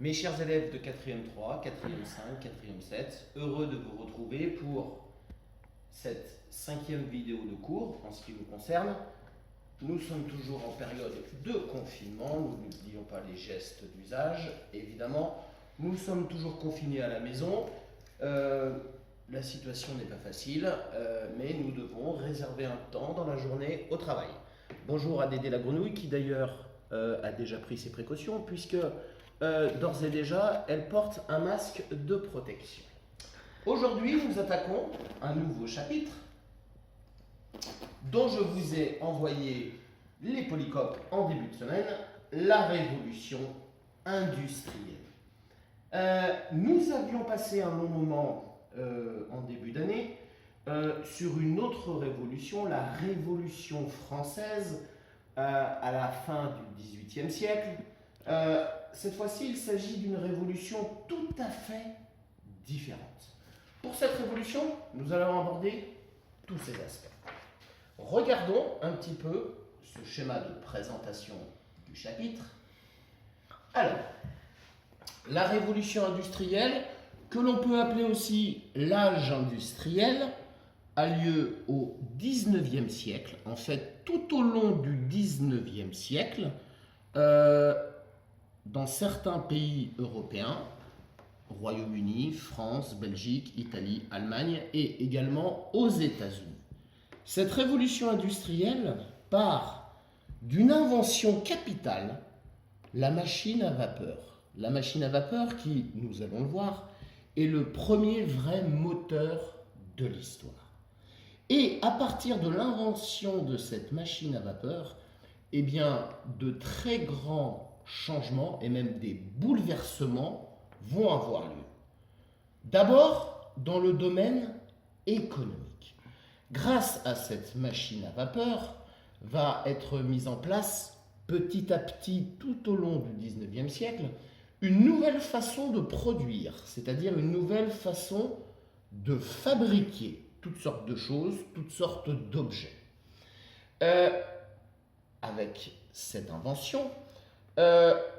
Mes chers élèves de 4e 3, 4e 5, 4e 7, heureux de vous retrouver pour cette 5e vidéo de cours en ce qui nous concerne. Nous sommes toujours en période de confinement, nous n'oublions pas les gestes d'usage, évidemment. Nous sommes toujours confinés à la maison. La situation n'est pas facile, mais nous devons réserver un temps dans la journée au travail. Bonjour à Dédé la grenouille qui d'ailleurs a déjà pris ses précautions puisque d'ores et déjà elle porte un masque de protection. Aujourd'hui nous attaquons un nouveau chapitre dont je vous ai envoyé les polycopes en début de semaine, la révolution industrielle. Nous avions passé un long moment en début d'année sur une autre révolution, la Révolution française à la fin du XVIIIe siècle. Cette fois-ci, il s'agit d'une révolution tout à fait différente. Pour cette révolution, nous allons aborder tous ces aspects. Regardons un petit peu ce schéma de présentation du chapitre. Alors, la révolution industrielle, que l'on peut appeler aussi l'âge industriel, a lieu au XIXe siècle. En fait, tout au long du XIXe siècle, dans certains pays européens, Royaume-Uni, France, Belgique, Italie, Allemagne et également aux États-Unis. Cette révolution industrielle part d'une invention capitale, la machine à vapeur. La machine à vapeur qui, nous allons le voir, est le premier vrai moteur de l'histoire. Et à partir de l'invention de cette machine à vapeur, eh bien, de très grands changements et même des bouleversements vont avoir lieu. D'abord, dans le domaine économique. Grâce à cette machine à vapeur, va être mise en place petit à petit tout au long du XIXe siècle une nouvelle façon de produire, c'est-à-dire une nouvelle façon de fabriquer toutes sortes de choses, toutes sortes d'objets. Avec cette invention,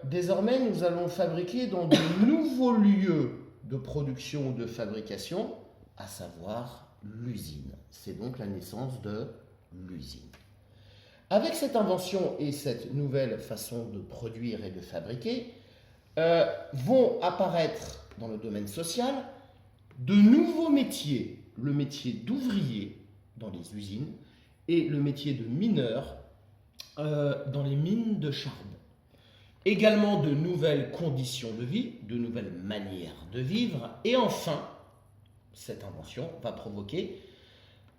désormais nous allons fabriquer dans de nouveaux lieux de production ou de fabrication, à savoir l'usine. C'est donc la naissance de l'usine. Avec cette invention et cette nouvelle façon de produire et de fabriquer, vont apparaître dans le domaine social de nouveaux métiers, le métier d'ouvrier dans les usines et le métier de mineur dans les mines de charbon. Également de nouvelles conditions de vie, de nouvelles manières de vivre et enfin, cette invention va provoquer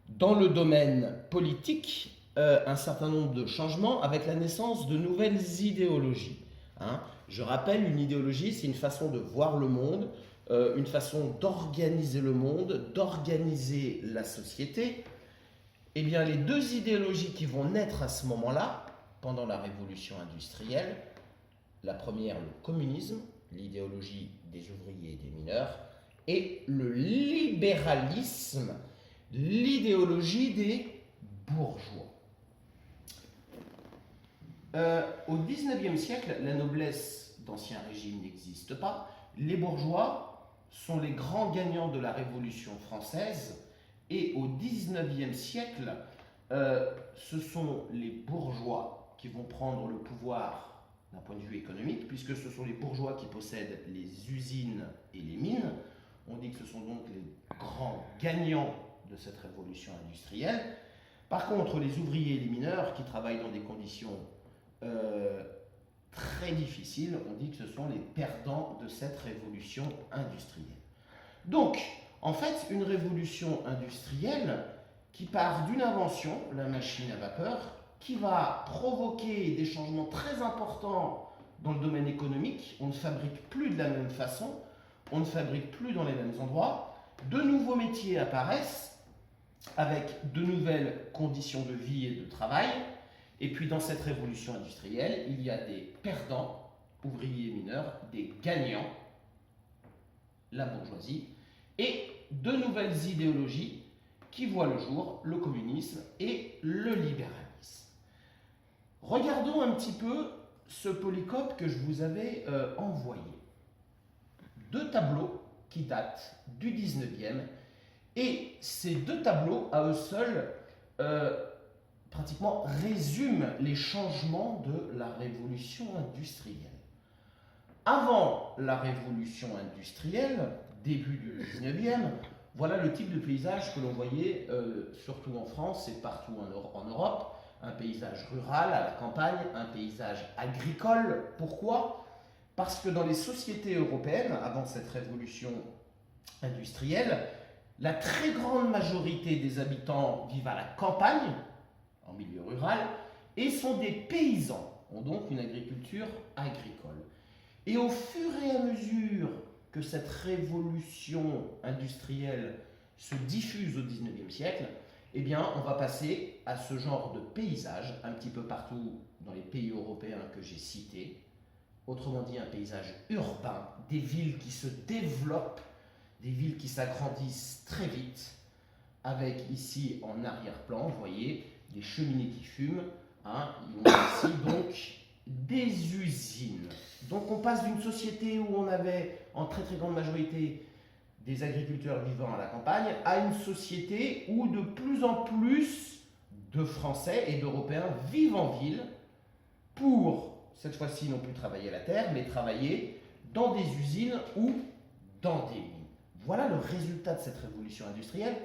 dans le domaine politique un certain nombre de changements avec la naissance de nouvelles idéologies. Je rappelle, une idéologie, c'est une façon de voir le monde, une façon d'organiser le monde, d'organiser la société. Eh bien, les deux idéologies qui vont naître à ce moment-là, pendant la révolution industrielle, la première, le communisme, l'idéologie des ouvriers et des mineurs, et le libéralisme, l'idéologie des bourgeois. Au XIXe siècle, la noblesse d'Ancien Régime n'existe pas. Les bourgeois sont les grands gagnants de la Révolution française. Et au XIXe siècle, ce sont les bourgeois qui vont prendre le pouvoir d'un point de vue économique, puisque ce sont les bourgeois qui possèdent les usines et les mines. On dit que ce sont donc les grands gagnants de cette révolution industrielle. Par contre, les ouvriers et les mineurs qui travaillent dans des conditions très difficiles, on dit que ce sont les perdants de cette révolution industrielle. Donc, en fait, une révolution industrielle qui part d'une invention, la machine à vapeur, qui va provoquer des changements très importants dans le domaine économique. On ne fabrique plus de la même façon, on ne fabrique plus dans les mêmes endroits. De nouveaux métiers apparaissent avec de nouvelles conditions de vie et de travail. Et puis dans cette révolution industrielle, il y a des perdants, ouvriers et mineurs, des gagnants, la bourgeoisie, et de nouvelles idéologies qui voient le jour, le communisme et le libéralisme. Regardons un petit peu ce polycope que je vous avais envoyé. deux tableaux qui datent du 19e. Et ces deux tableaux, à eux seuls, pratiquement résument les changements de la révolution industrielle. Avant la révolution industrielle, début du 19e, voilà le type de paysage que l'on voyait surtout en France et partout en Europe. Un paysage rural à la campagne, un paysage agricole. Pourquoi ? Parce que dans les sociétés européennes, avant cette révolution industrielle, la très grande majorité des habitants vivent à la campagne, en milieu rural, et sont des paysans, ont donc une agriculture agricole. Et au fur et à mesure que cette révolution industrielle se diffuse au XIXe siècle, eh bien, on va passer à ce genre de paysage un petit peu partout dans les pays européens que j'ai cités. Autrement dit, un paysage urbain, des villes qui se développent, des villes qui s'agrandissent très vite, avec ici en arrière-plan, vous voyez, des cheminées qui fument, hein, on a ici donc des usines. Donc on passe d'une société où on avait en très très grande majorité des agriculteurs vivant à la campagne à une société où de plus en plus de Français et d'Européens vivent en ville pour, cette fois-ci, non plus travailler la terre, mais travailler dans des usines ou dans des mines. Voilà le résultat de cette révolution industrielle.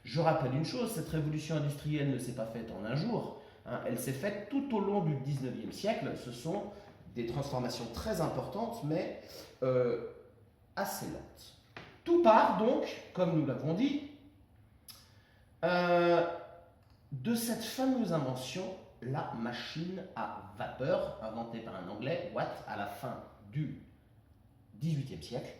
Je rappelle une chose, cette révolution industrielle ne s'est pas faite en un jour, hein, elle s'est faite tout au long du 19e siècle. Ce sont des transformations très importantes, mais assez lentes. Tout part donc, comme nous l'avons dit, de cette fameuse invention, la machine à vapeur, inventée par un Anglais, Watt, à la fin du XVIIIe siècle.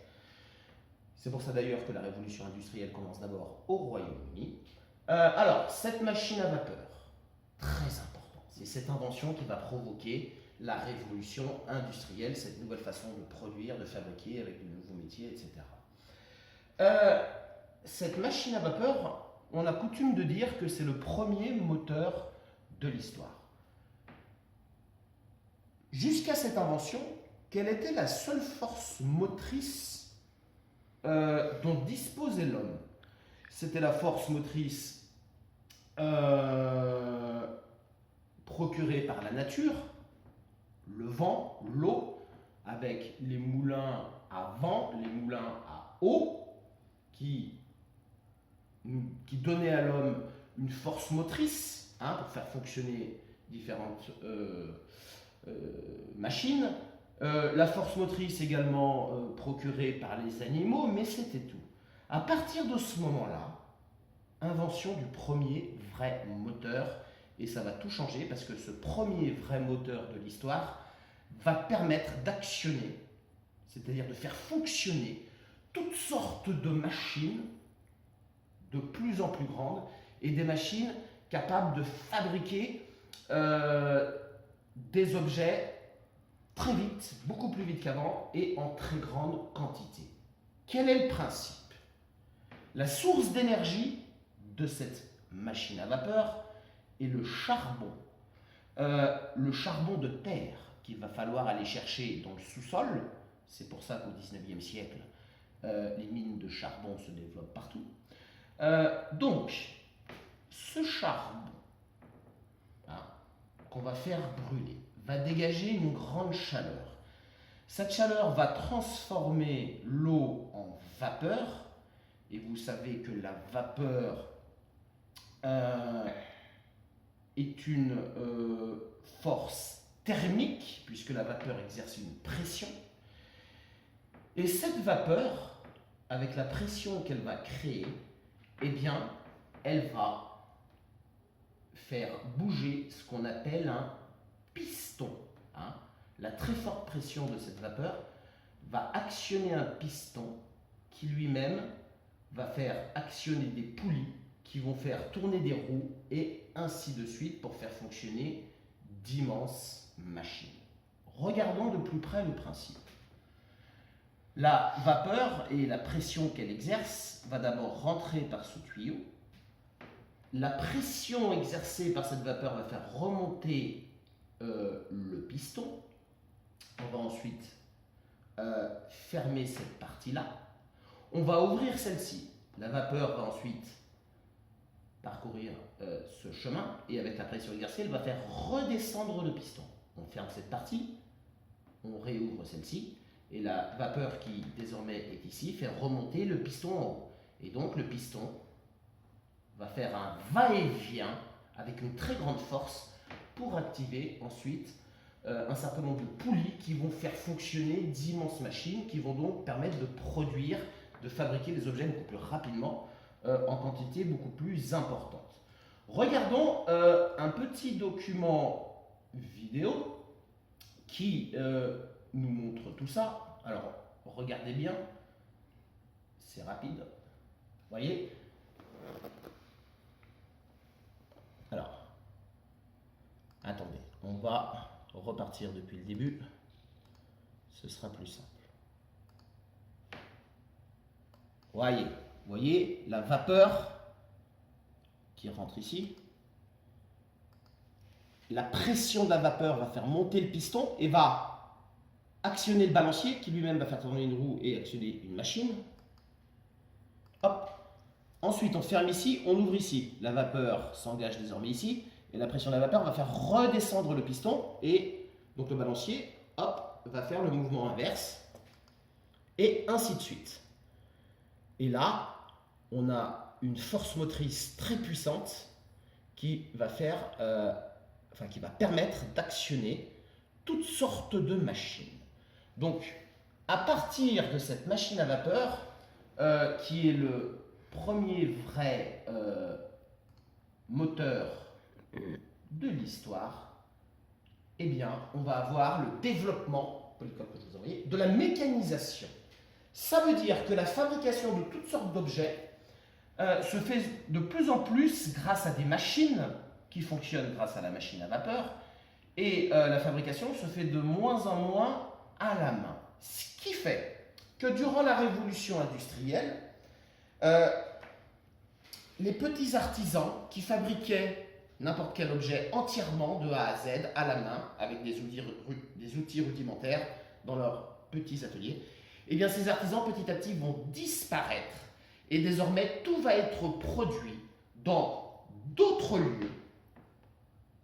C'est pour ça d'ailleurs que la révolution industrielle commence d'abord au Royaume-Uni. Alors, cette machine à vapeur, très importante, c'est cette invention qui va provoquer la révolution industrielle, cette nouvelle façon de produire, de fabriquer avec de nouveaux métiers, etc. Cette machine à vapeur, on a coutume de dire que c'est le premier moteur de l'histoire. Jusqu'à cette invention, quelle était la seule force motrice dont disposait l'homme? C'était la force motrice procurée par la nature, le vent, l'eau, avec les moulins à vent, les moulins à eau, qui donnaient à l'homme une force motrice, hein, pour faire fonctionner différentes machines. La force motrice également procurée par les animaux, mais c'était tout. À partir de ce moment-là, invention du premier vrai moteur, et ça va tout changer parce que ce premier vrai moteur de l'histoire va permettre d'actionner, c'est-à-dire de faire fonctionner toutes sortes de machines de plus en plus grandes et des machines capables de fabriquer des objets très vite, beaucoup plus vite qu'avant et en très grande quantité. Quel est le principe? La source d'énergie de cette machine à vapeur est le charbon de terre qu'il va falloir aller chercher dans le sous-sol. C'est pour ça qu'au XIXe siècle, les mines de charbon se développent partout. Donc, ce charbon, hein, qu'on va faire brûler va dégager une grande chaleur. Cette chaleur va transformer l'eau en vapeur, et vous savez que la vapeur est une force thermique, puisque la vapeur exerce une pression. Et cette vapeur, avec la pression qu'elle va créer, eh bien, elle va faire bouger ce qu'on appelle un piston. Hein. La très forte pression de cette vapeur va actionner un piston qui lui-même va faire actionner des poulies qui vont faire tourner des roues et ainsi de suite pour faire fonctionner d'immenses machines. Regardons de plus près le principe. La vapeur et la pression qu'elle exerce va d'abord rentrer par ce tuyau. La pression exercée par cette vapeur va faire remonter le piston. On va ensuite fermer cette partie-là. On va ouvrir celle-ci. La vapeur va ensuite parcourir ce chemin et avec la pression exercée, elle va faire redescendre le piston. On ferme cette partie, on réouvre celle-ci et la vapeur qui désormais est ici fait remonter le piston en haut. Et donc le piston va faire un va-et-vient avec une très grande force pour activer ensuite un certain nombre de poulies qui vont faire fonctionner d'immenses machines qui vont donc permettre de produire, de fabriquer des objets beaucoup plus rapidement en quantité beaucoup plus importante. Regardons un petit document vidéo qui nous montre tout ça. Alors, regardez bien, c'est rapide. Vous voyez? Alors, attendez, on va repartir depuis le début. Ce sera plus simple. Voyez la vapeur qui rentre ici. La pression de la vapeur va faire monter le piston et va actionner le balancier qui lui-même va faire tourner une roue et actionner une machine. Hop. Ensuite, on ferme ici, on ouvre ici. La vapeur s'engage désormais ici et la pression de la vapeur va faire redescendre le piston et donc le balancier, hop, va faire le mouvement inverse et ainsi de suite. Et là, on a une force motrice très puissante qui va faire, qui va permettre d'actionner toutes sortes de machines. Donc, à partir de cette machine à vapeur, qui est le premier vrai moteur de l'histoire, eh bien, on va avoir le développement, de la mécanisation. Ça veut dire que la fabrication de toutes sortes d'objets se fait de plus en plus grâce à des machines qui fonctionnent grâce à la machine à vapeur et la fabrication se fait de moins en moins à la main. Ce qui fait que durant la révolution industrielle, les petits artisans qui fabriquaient n'importe quel objet entièrement de A à Z à la main avec des outils rudimentaires dans leurs petits ateliers, eh bien ces artisans petit à petit vont disparaître et désormais tout va être produit dans d'autres lieux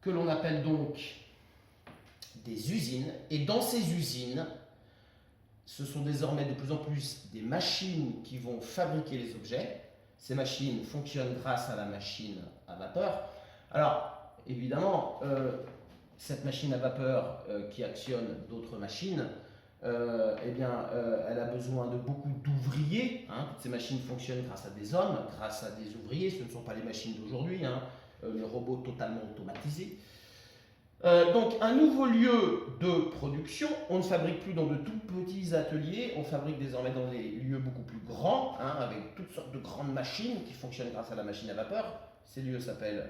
que l'on appelle donc des usines, et dans ces usines ce sont désormais de plus en plus des machines qui vont fabriquer les objets. Ces machines fonctionnent grâce à la machine à vapeur. Alors évidemment cette machine à vapeur qui actionne d'autres machines, elle a besoin de beaucoup d'ouvriers. Toutes ces machines fonctionnent grâce à des hommes, grâce à des ouvriers. Ce ne sont pas les machines d'aujourd'hui, les robots totalement automatisés. Donc un nouveau lieu de production. On ne fabrique plus dans de tout petits ateliers, on fabrique désormais dans des lieux beaucoup plus grands, avec toutes sortes de grandes machines qui fonctionnent grâce à la machine à vapeur. Ces lieux s'appellent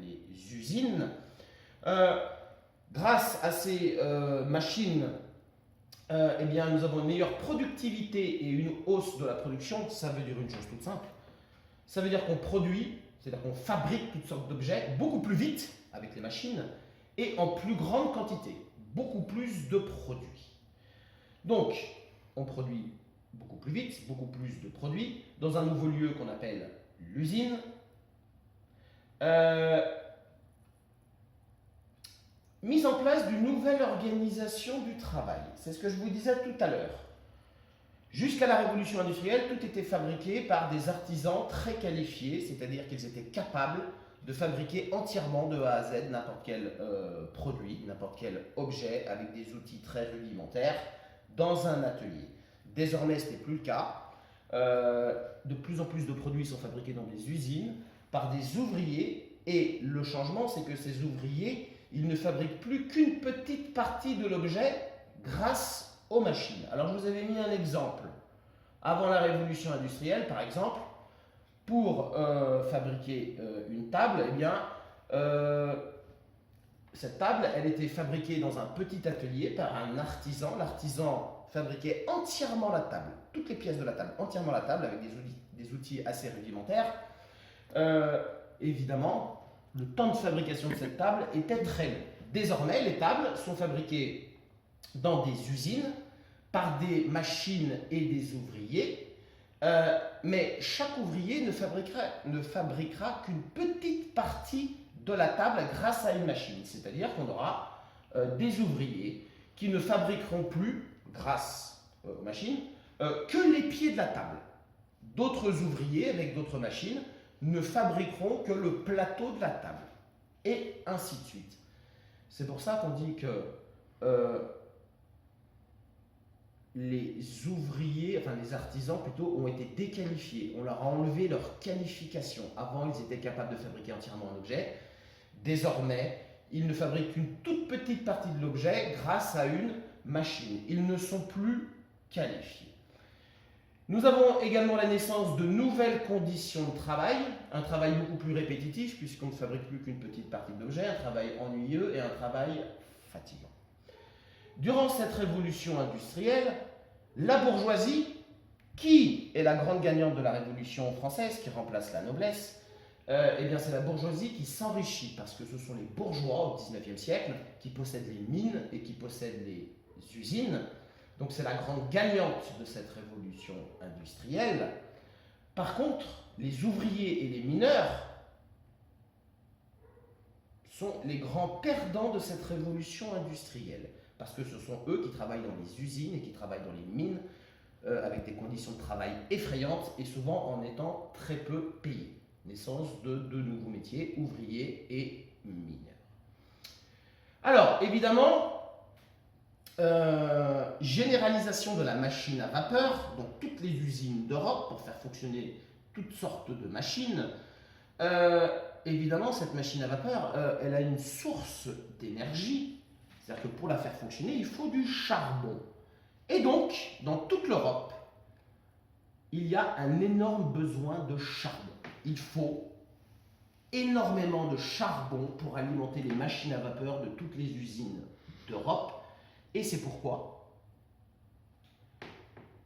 les usines. Grâce à ces machines, nous avons une meilleure productivité et une hausse de la production. Ça veut dire une chose toute simple. Ça veut dire qu'on produit, c'est-à-dire qu'on fabrique toutes sortes d'objets beaucoup plus vite avec les machines et en plus grande quantité, beaucoup plus de produits. Donc, on produit beaucoup plus vite, beaucoup plus de produits dans un nouveau lieu qu'on appelle l'usine. Mise en place d'une nouvelle organisation du travail. C'est ce que je vous disais tout à l'heure. Jusqu'à la révolution industrielle, tout était fabriqué par des artisans très qualifiés, c'est-à-dire qu'ils étaient capables de fabriquer entièrement de A à Z n'importe quel produit, n'importe quel objet avec des outils très rudimentaires dans un atelier. Désormais, ce n'est plus le cas. De plus en plus de produits sont fabriqués dans des usines par des ouvriers et le changement, c'est que ces ouvriers, ils ne fabriquent plus qu'une petite partie de l'objet grâce aux machines. Alors, je vous avais mis un exemple. Avant la révolution industrielle, par exemple, pour fabriquer une table, cette table, elle était fabriquée dans un petit atelier par un artisan. L'artisan fabriquait entièrement la table, toutes les pièces de la table, entièrement la table avec des outils assez rudimentaires. Évidemment, le temps de fabrication de cette table était très long. Désormais, les tables sont fabriquées dans des usines par des machines et des ouvriers, mais chaque ouvrier ne fabriquera qu'une petite partie de la table grâce à une machine. C'est-à-dire qu'on aura des ouvriers qui ne fabriqueront plus, grâce aux machines, que les pieds de la table. D'autres ouvriers, avec d'autres machines, ne fabriqueront que le plateau de la table. Et ainsi de suite. C'est pour ça qu'on dit que les ouvriers, enfin les artisans plutôt, ont été déqualifiés. On leur a enlevé leur qualification. Avant, ils étaient capables de fabriquer entièrement un objet. Désormais, ils ne fabriquent qu'une toute petite partie de l'objet grâce à une machine. Ils ne sont plus qualifiés. Nous avons également la naissance de nouvelles conditions de travail, un travail beaucoup plus répétitif puisqu'on ne fabrique plus qu'une petite partie de l'objet, un travail ennuyeux et un travail fatigant. Durant cette révolution industrielle, la bourgeoisie, qui est la grande gagnante de la Révolution française, qui remplace la noblesse, eh bien c'est la bourgeoisie qui s'enrichit parce que ce sont les bourgeois au XIXe siècle qui possèdent les mines et qui possèdent les usines. Donc c'est la grande gagnante de cette révolution industrielle. Par contre, les ouvriers et les mineurs sont les grands perdants de cette révolution industrielle. Parce que ce sont eux qui travaillent dans les usines et qui travaillent dans les mines avec des conditions de travail effrayantes et souvent en étant très peu payés. Naissance de deux nouveaux métiers, ouvriers et mineurs. Alors, évidemment, généralisation de la machine à vapeur dans toutes les usines d'Europe pour faire fonctionner toutes sortes de machines. Évidemment, cette machine à vapeur, elle a une source d'énergie. C'est-à-dire que pour la faire fonctionner, il faut du charbon. Et donc, dans toute l'Europe, il y a un énorme besoin de charbon. Il faut énormément de charbon pour alimenter les machines à vapeur de toutes les usines d'Europe. Et c'est pourquoi,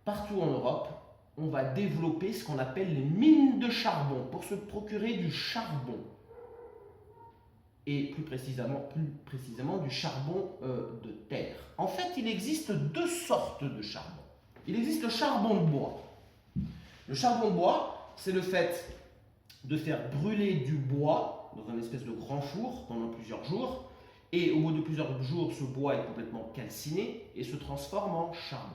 partout en Europe, on va développer ce qu'on appelle les mines de charbon pour se procurer du charbon. Et plus précisément du charbon de terre. En fait, il existe deux sortes de charbon. Il existe le charbon de bois. Le charbon de bois, c'est le fait de faire brûler du bois dans un espèce de grand four pendant plusieurs jours. Et au bout de plusieurs jours, ce bois est complètement calciné et se transforme en charbon.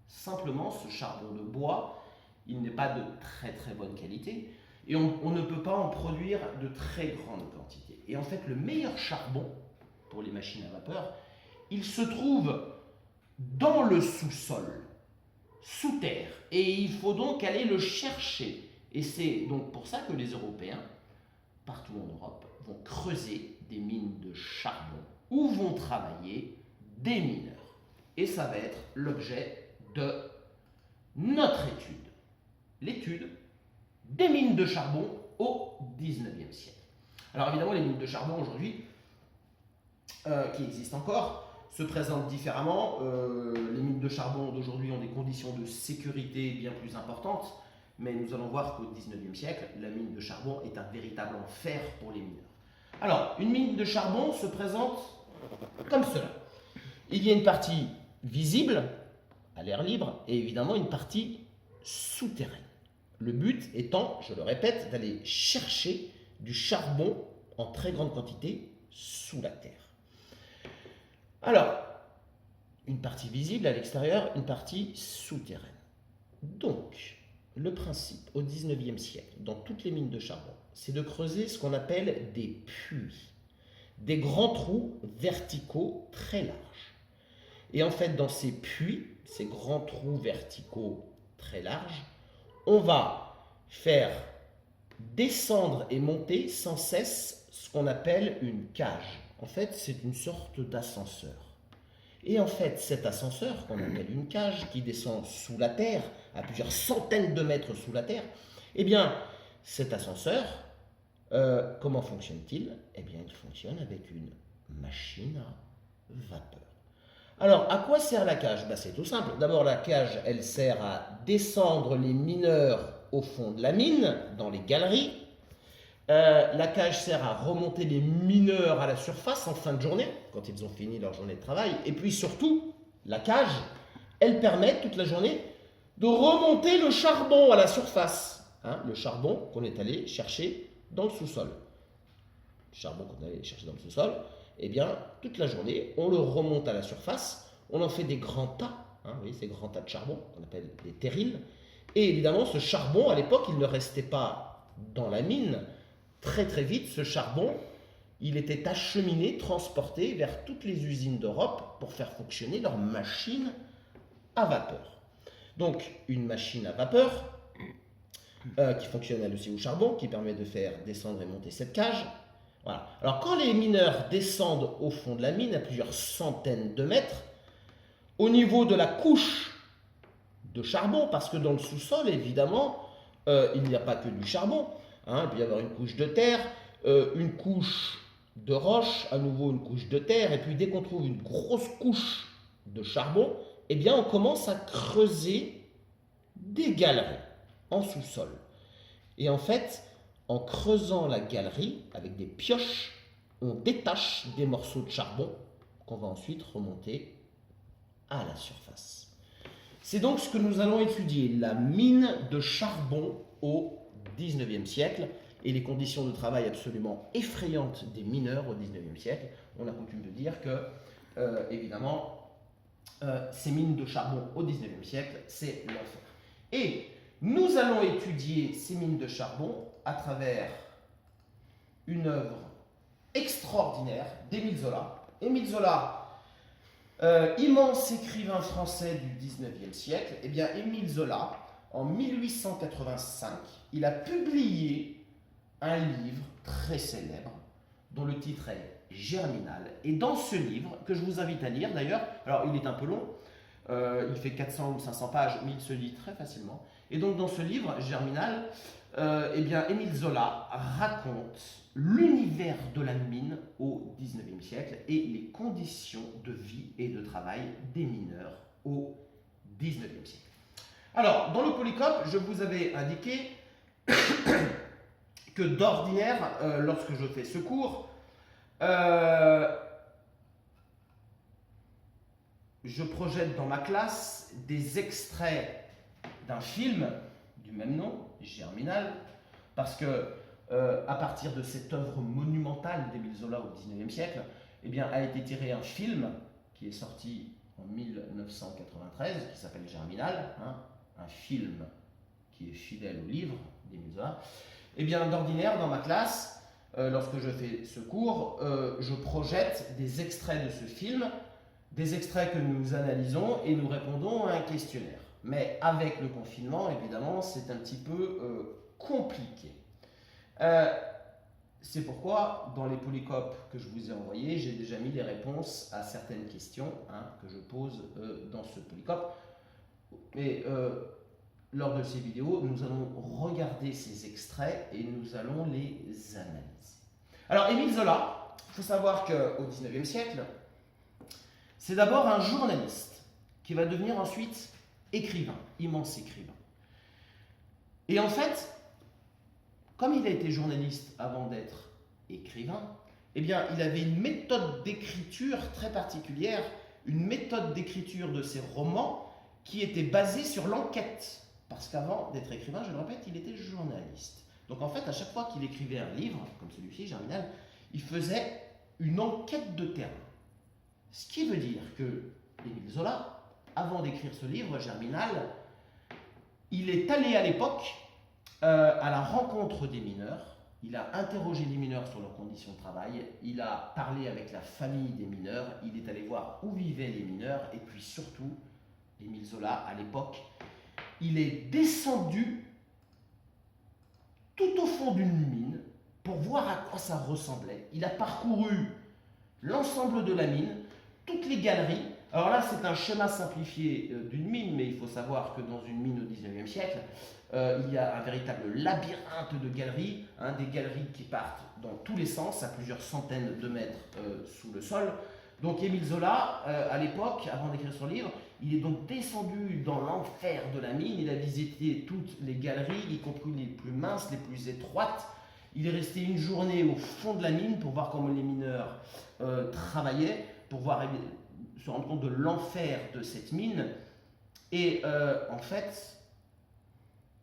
Simplement, ce charbon de bois, il n'est pas de très très bonne qualité et on ne peut pas en produire de très grandes quantités. Et en fait, le meilleur charbon pour les machines à vapeur, il se trouve dans le sous-sol, sous terre. Et il faut donc aller le chercher. Et c'est donc pour ça que les Européens, partout en Europe, vont creuser des mines de charbon où vont travailler des mineurs. Et ça va être l'objet de notre étude. L'étude des mines de charbon au XIXe siècle. Alors évidemment, les mines de charbon aujourd'hui, qui existent encore, se présentent différemment. Les mines de charbon d'aujourd'hui ont des conditions de sécurité bien plus importantes, mais nous allons voir qu'au XIXe siècle, la mine de charbon est un véritable enfer pour les mineurs. Alors, une mine de charbon se présente comme cela. Il y a une partie visible, à l'air libre, et évidemment une partie souterraine. Le but étant, je le répète, d'aller chercher du charbon en très grande quantité sous la terre. Alors, une partie visible à l'extérieur, une partie souterraine. Donc, le principe au XIXe siècle, dans toutes les mines de charbon, c'est de creuser ce qu'on appelle des puits, des grands trous verticaux très larges. Et en fait, dans ces puits, ces grands trous verticaux très larges, on va faire descendre et monter sans cesse ce qu'on appelle une cage. En fait, c'est une sorte d'ascenseur. Et en fait, cet ascenseur, qu'on appelle une cage, qui descend sous la terre, à plusieurs centaines de mètres sous la terre, eh bien, cet ascenseur, comment fonctionne-t-il? Eh bien, il fonctionne avec une machine à vapeur. Alors, à quoi sert la cage? Ben, c'est tout simple. D'abord, la cage, elle sert à descendre les mineurs au fond de la mine, dans les galeries. La cage sert à remonter les mineurs à la surface en fin de journée, quand ils ont fini leur journée de travail. Et puis surtout, la cage, elles permettent toute la journée de remonter le charbon à la surface. Hein, le charbon qu'on est allé chercher dans le sous-sol. Le charbon qu'on est allé chercher dans le sous-sol, eh bien, toute la journée, on le remonte à la surface, on en fait des grands tas, hein, vous voyez, ces grands tas de charbon qu'on appelle des terrils. Et évidemment, ce charbon, à l'époque, il ne restait pas dans la mine. Très très vite, ce charbon, il était acheminé, transporté vers toutes les usines d'Europe pour faire fonctionner leurs machines à vapeur. Donc, une machine à vapeur qui fonctionne elle aussi au charbon, qui permet de faire descendre et monter cette cage. Voilà. Alors, quand les mineurs descendent au fond de la mine, à plusieurs centaines de mètres, au niveau de la couche de charbon, parce que dans le sous-sol, évidemment, il n'y a pas que du charbon. Hein, il peut y avoir une couche de terre, une couche de roche, à nouveau une couche de terre, et puis dès qu'on trouve une grosse couche de charbon, eh bien on commence à creuser des galeries en sous-sol. Et en fait, en creusant la galerie avec des pioches, on détache des morceaux de charbon qu'on va ensuite remonter à la surface. C'est donc ce que nous allons étudier, la mine de charbon au XIXe siècle et les conditions de travail absolument effrayantes des mineurs au XIXe siècle. On a coutume de dire que, évidemment, ces mines de charbon au XIXe siècle, c'est l'enfer. Et nous allons étudier ces mines de charbon à travers une œuvre extraordinaire d'Émile Zola. Émile Zola, immense écrivain français du XIXe siècle, eh bien Émile Zola, en 1885, il a publié un livre très célèbre dont le titre est Germinal. Et dans ce livre, que je vous invite à lire d'ailleurs, alors il est un peu long, il fait 400 ou 500 pages, mais il se lit très facilement. Et donc dans ce livre, Germinal, eh bien Émile Zola raconte l'univers de la mine au XIXe siècle et les conditions de vie et de travail des mineurs au XIXe siècle. Alors, dans le Polycope, je vous avais indiqué que d'ordinaire, lorsque je fais ce cours, je projette dans ma classe des extraits d'un film du même nom, Germinal, parce que à partir de cette œuvre monumentale d'Émile Zola au XIXe siècle, eh bien, a été tiré un film qui est sorti en 1993, qui s'appelle Germinal, hein, un film qui est fidèle au livre d'Émile Zola. Eh bien, d'ordinaire, dans ma classe, lorsque je fais ce cours, je projette des extraits de ce film, des extraits que nous analysons et nous répondons à un questionnaire. Mais avec le confinement, évidemment, c'est un petit peu compliqué. C'est pourquoi, dans les polycopes que je vous ai envoyés, j'ai déjà mis les réponses à certaines questions que je pose dans ce polycope. Mais lors de ces vidéos, nous allons regarder ces extraits et nous allons les analyser. Alors, Émile Zola, il faut savoir qu'au XIXe siècle, c'est d'abord un journaliste qui va devenir ensuite écrivain, immense écrivain. Et en fait, comme il a été journaliste avant d'être écrivain, eh bien, il avait une méthode d'écriture très particulière, une méthode d'écriture de ses romans qui était basée sur l'enquête. Parce qu'avant d'être écrivain, je le répète, il était journaliste. Donc en fait, à chaque fois qu'il écrivait un livre, comme celui-ci, Germinal, il faisait une enquête de terrain. Ce qui veut dire que Émile Zola, avant d'écrire ce livre, Germinal, il est allé à l'époque à la rencontre des mineurs, il a interrogé les mineurs sur leurs conditions de travail, il a parlé avec la famille des mineurs, il est allé voir où vivaient les mineurs, et puis surtout, Émile Zola, à l'époque, il est descendu tout au fond d'une mine pour voir à quoi ça ressemblait. Il a parcouru l'ensemble de la mine, toutes les galeries. Alors là, c'est un schéma simplifié d'une mine, mais il faut savoir que dans une mine au XIXe siècle, il y a un véritable labyrinthe de galeries, des galeries qui partent dans tous les sens, à plusieurs centaines de mètres sous le sol. Donc Émile Zola, à l'époque, avant d'écrire son livre, il est donc descendu dans l'enfer de la mine, il a visité toutes les galeries, y compris les plus minces, les plus étroites. Il est resté une journée au fond de la mine pour voir comment les mineurs travaillaient, pour se rendre compte de l'enfer de cette mine. Et en fait,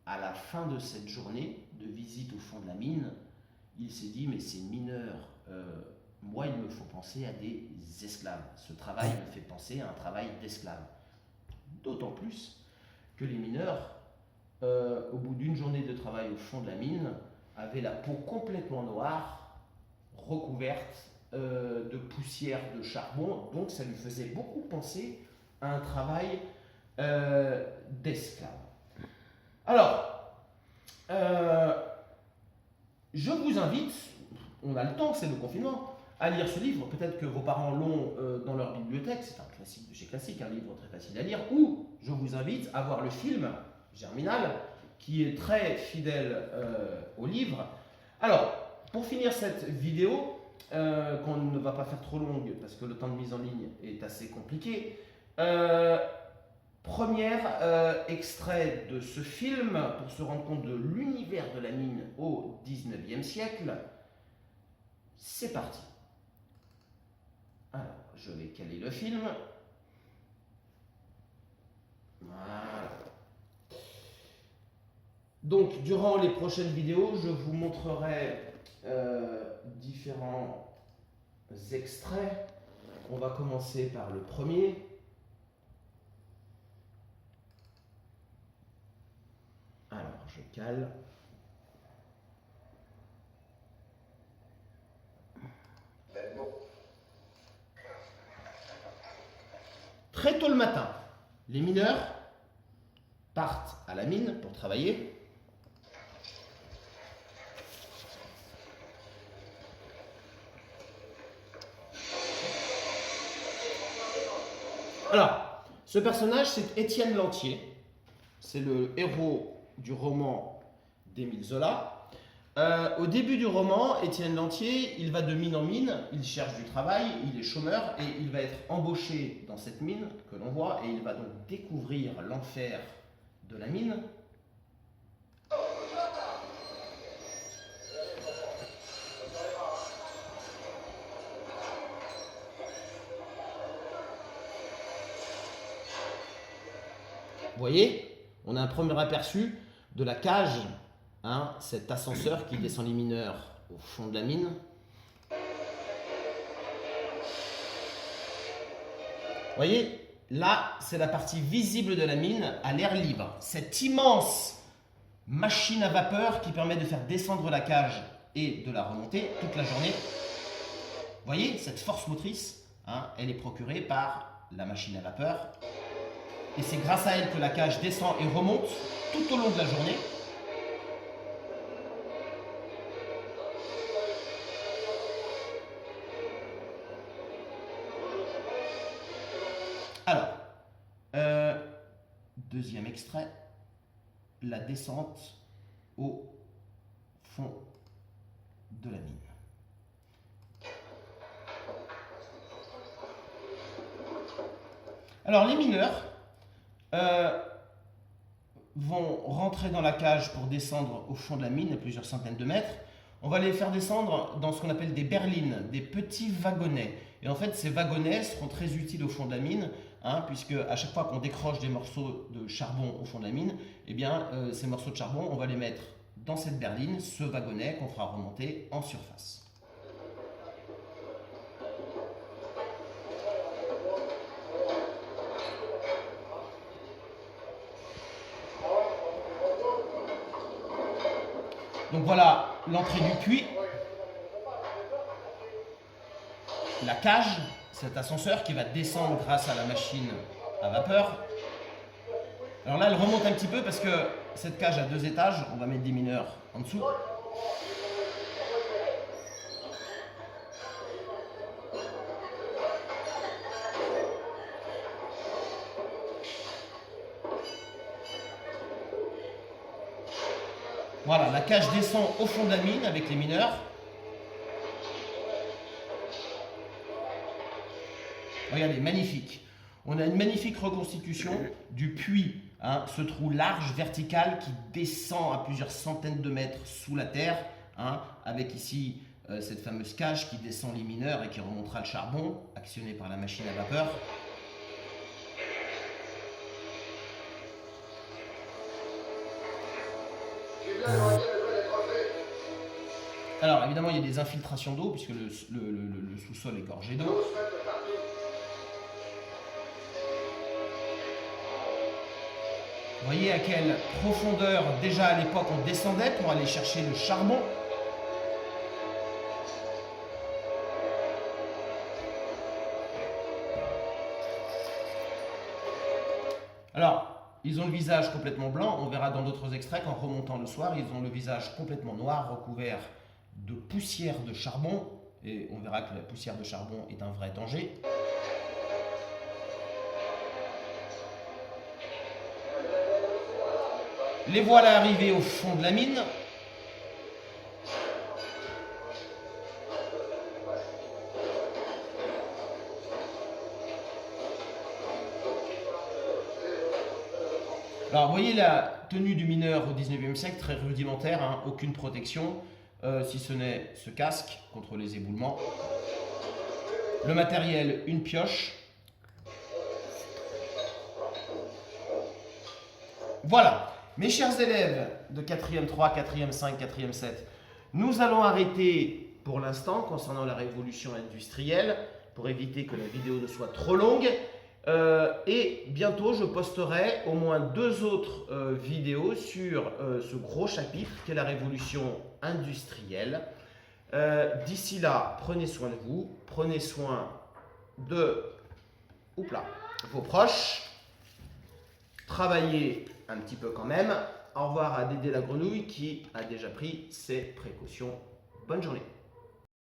à la fin de cette journée de visite au fond de la mine, il s'est dit, mais ces mineurs, moi, il me faut penser à des esclaves. Ce travail me fait penser à un travail d'esclave. D'autant plus que les mineurs, au bout d'une journée de travail au fond de la mine, avaient la peau complètement noire, recouverte de poussière de charbon. Donc ça lui faisait beaucoup penser à un travail d'esclave. Alors, je vous invite, on a le temps, c'est le confinement, à lire ce livre. Peut-être que vos parents l'ont dans leur bibliothèque, c'est un classique de chez classique, un livre très facile à lire. Ou je vous invite à voir le film Germinal, qui est très fidèle au livre. Alors, pour finir cette vidéo, qu'on ne va pas faire trop longue parce que le temps de mise en ligne est assez compliqué, premier extrait de ce film pour se rendre compte de l'univers de la mine au 19e siècle. C'est parti. Alors, je vais caler le film. Voilà. Donc, durant les prochaines vidéos, je vous montrerai différents extraits. On va commencer par le premier. Alors, je cale. Très tôt le matin, les mineurs partent à la mine pour travailler. Alors, ce personnage, c'est Étienne Lantier. C'est le héros du roman d'Émile Zola. Au début du roman, Étienne Lantier, il va de mine en mine, il cherche du travail, il est chômeur et il va être embauché dans cette mine que l'on voit et il va donc découvrir l'enfer de la mine. Vous voyez, on a un premier aperçu de la cage, hein, cet ascenseur qui descend les mineurs au fond de la mine. Vous voyez, là, c'est la partie visible de la mine à l'air libre. Cette immense machine à vapeur qui permet de faire descendre la cage et de la remonter toute la journée. Vous voyez, cette force motrice, hein, elle est procurée par la machine à vapeur. Et c'est grâce à elle que la cage descend et remonte tout au long de la journée. Alors, deuxième extrait, la descente au fond de la mine. Alors les mineurs vont rentrer dans la cage pour descendre au fond de la mine à plusieurs centaines de mètres. On va les faire descendre dans ce qu'on appelle des berlines, des petits wagonnets. Et en fait, ces wagonnets seront très utiles au fond de la mine, hein, puisque à chaque fois qu'on décroche des morceaux de charbon au fond de la mine, eh bien, ces morceaux de charbon, on va les mettre dans cette berline, ce wagonnet qu'on fera remonter en surface. Donc voilà l'entrée du puits, la cage, cet ascenseur qui va descendre grâce à la machine à vapeur. Alors là, elle remonte un petit peu parce que cette cage a 2 étages, on va mettre des mineurs en dessous. Voilà, la cage descend au fond de la mine avec les mineurs. Regardez, magnifique. On a une magnifique reconstitution du puits, hein, ce trou large, vertical, qui descend à plusieurs centaines de mètres sous la terre, hein, avec ici cette fameuse cage qui descend les mineurs et qui remontera le charbon, actionné par la machine à vapeur. Alors évidemment il y a des infiltrations d'eau puisque le sous-sol est gorgé d'eau. Vous voyez à quelle profondeur déjà à l'époque on descendait pour aller chercher le charbon. Alors, ils ont le visage complètement blanc, on verra dans d'autres extraits qu'en remontant le soir, ils ont le visage complètement noir, recouvert de poussière de charbon, et on verra que la poussière de charbon est un vrai danger. Les voilà arrivés au fond de la mine. Alors, vous voyez la tenue du mineur au 19e siècle, très rudimentaire, hein, aucune protection, si ce n'est ce casque contre les éboulements. Le matériel, une pioche. Voilà, mes chers élèves de 4e 3, 4e 5, 4e 7, nous allons arrêter pour l'instant concernant la révolution industrielle pour éviter que la vidéo ne soit trop longue. Et bientôt je posterai au moins 2 autres vidéos sur ce gros chapitre qu'est la révolution industrielle. D'ici là, prenez soin de vous, prenez soin de vos proches, travaillez un petit peu quand même. Au revoir à Dédé la grenouille qui a déjà pris ses précautions. Bonne journée.